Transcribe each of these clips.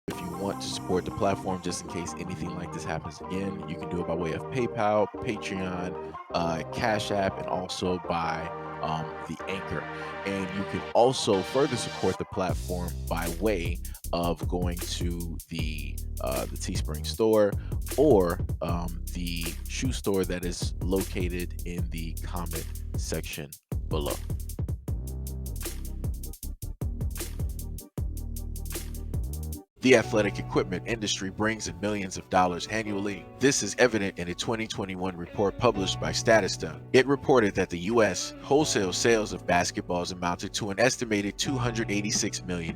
If you want to support the platform just in case anything like this happens again, you can do it by way of PayPal, Patreon, Cash App, and also by the Anchor. And you can also further support the platform by way of going to the Teespring store or the shoe store that is located in the comment section below. The athletic equipment industry brings in millions of dollars annually. This is evident in a 2021 report published by Statista. It reported that the U.S. wholesale sales of basketballs amounted to an estimated $286 million,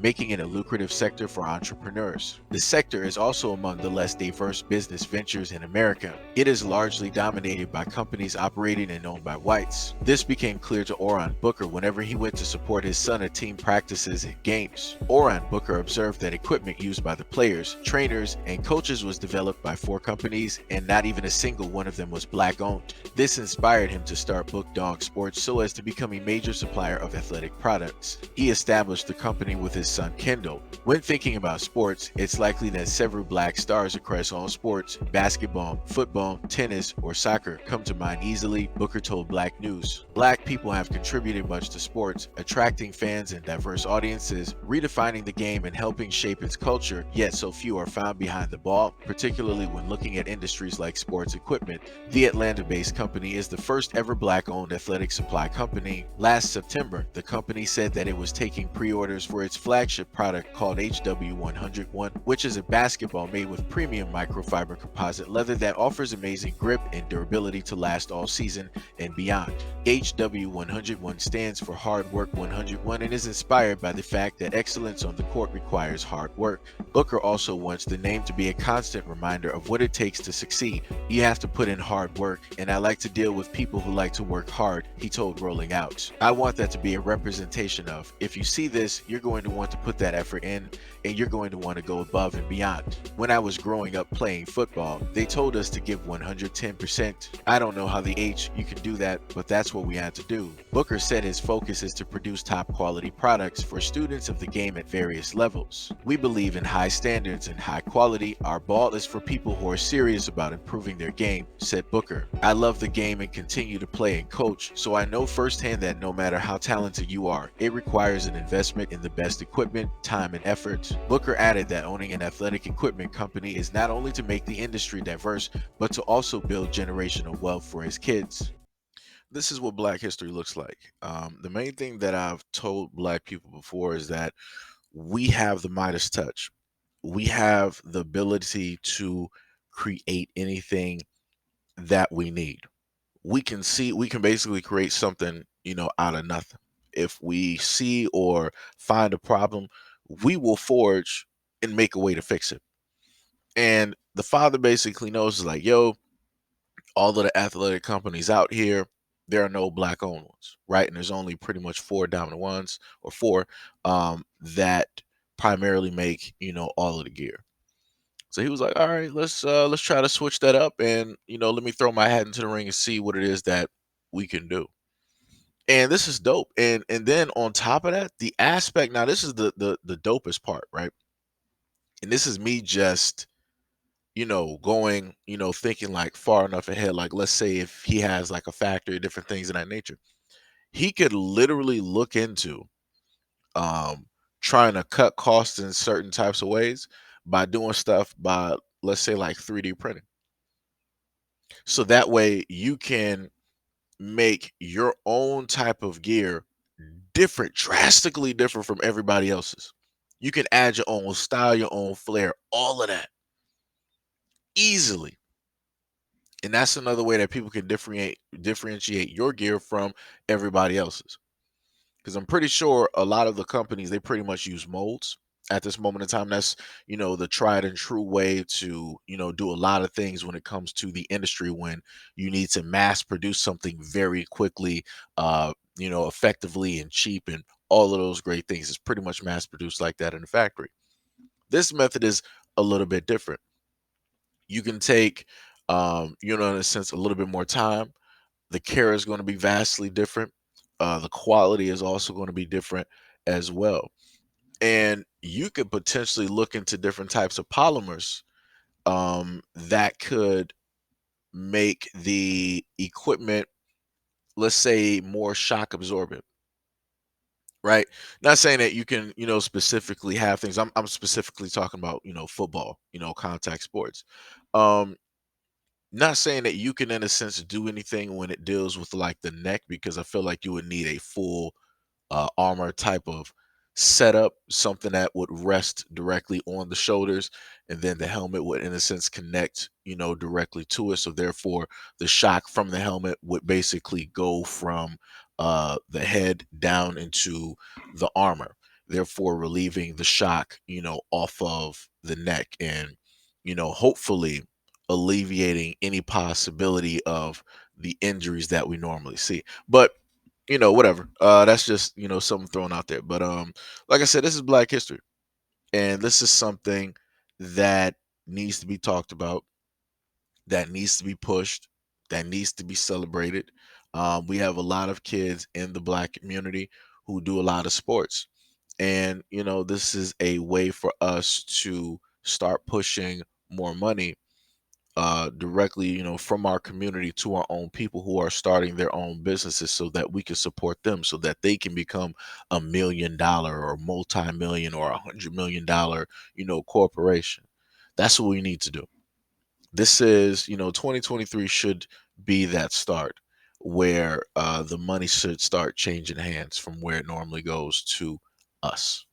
making it a lucrative sector for entrepreneurs. The sector is also among the less diverse business ventures in America. It is largely dominated by companies operating and owned by whites. This became clear to Oran Booker whenever he went to support his son at team practices and games. Oran Booker observed that equipment used by the players, trainers, and coaches was developed by 4 companies, and not even a single one of them was black owned. This inspired him to start Dawg Sports so as to become a major supplier of athletic products. He established the company with his son Kendall. When thinking about sports, it's likely that several black stars across all sports, basketball, football, tennis, or soccer, come to mind easily, Booker told Black News. Black people have contributed much to sports, attracting fans and diverse audiences, redefining the game and helping shape its culture, yet so few are found behind the ball, particularly when looking at industries like sports equipment. The Atlanta-based company is the first ever black-owned athletic supply company. Last September, the company said that it was taking pre-orders for its flagship product called HW101, which is a basketball made with premium microfiber composite leather that offers amazing grip and durability to last all season and beyond. HW101 stands for Hard Work 101 and is inspired by the fact that excellence on the court requires hard work. Booker also wants the name to be a constant reminder of what it takes to succeed. You have to put in hard work, and I like to deal with people who like to work hard, he told Rolling Out. I want that to be a representation of, if you see this, you're going to want to put that effort in, and you're going to want to go above and beyond. When I was growing up playing football, they told us to give 110%. I don't know how the H you can do that, but that's what we had to do. Booker said his focus is to produce top quality products for students of the game at various levels. We believe in high standards and high quality. Our ball is for people who are serious about improving their game, said Booker. I love the game and continue to play and coach, so I know firsthand that no matter how talented you are, it requires an investment in the best equipment, time, and effort. Booker added that owning an athletic equipment company is not only to make the industry diverse, but to also build generational wealth for his kids. This is what Black history looks like. The main thing that I've told Black people before is that we have the Midas touch. We have the ability to create anything that we need. We can basically create something, out of nothing. If we see or find a problem, we will forge and make a way to fix it. And the father basically knows is like, yo, all of the athletic companies out here, there are no black owned ones, right? And there's only pretty much 4 dominant ones or 4 that primarily make, all of the gear. So he was like, all right, let's try to switch that up and, let me throw my hat into the ring and see what it is that we can do. And this is dope. And then on top of that, the aspect, now this is the dopest part, right? And this is me just going, thinking like far enough ahead. Like, let's say if he has like a factory, different things of that nature, he could literally look into um, trying to cut costs in certain types of ways by doing stuff by, let's say, like 3D printing. So that way you can make your own type of gear different, drastically different from everybody else's. You can add your own style, your own flair, all of that easily. And that's another way that people can differentiate your gear from everybody else's. Because I'm pretty sure a lot of the companies, they pretty much use molds at this moment in time. That's, the tried and true way to, do a lot of things when it comes to the industry when you need to mass produce something very quickly, effectively and cheap and all of those great things. It's pretty much mass produced like that in the factory. This method is a little bit different. You can take, in a sense, a little bit more time. The care is going to be vastly different. The quality is also going to be different as well. And you could potentially look into different types of polymers that could make the equipment, let's say, more shock absorbent, right? Not saying that you can, specifically have things. I'm specifically talking about, football, contact sports. Um, Not saying that you can, in a sense, do anything when it deals with like the neck, because I feel like you would need a full armor type of setup, something that would rest directly on the shoulders, and then the helmet would, in a sense, connect, directly to it. So therefore, the shock from the helmet would basically go from the head down into the armor, therefore relieving the shock, off of the neck, and hopefully alleviating any possibility of the injuries that we normally see. But whatever. That's just, something thrown out there. But like I said, this is Black History. And this is something that needs to be talked about, that needs to be pushed, that needs to be celebrated. We have a lot of kids in the Black community who do a lot of sports. And, this is a way for us to start pushing more money directly, from our community to our own people who are starting their own businesses, so that we can support them, so that they can become $1 million or multi-million or $100 million, corporation. That's what we need to do. This is, 2023 should be that start where the money should start changing hands from where it normally goes to us.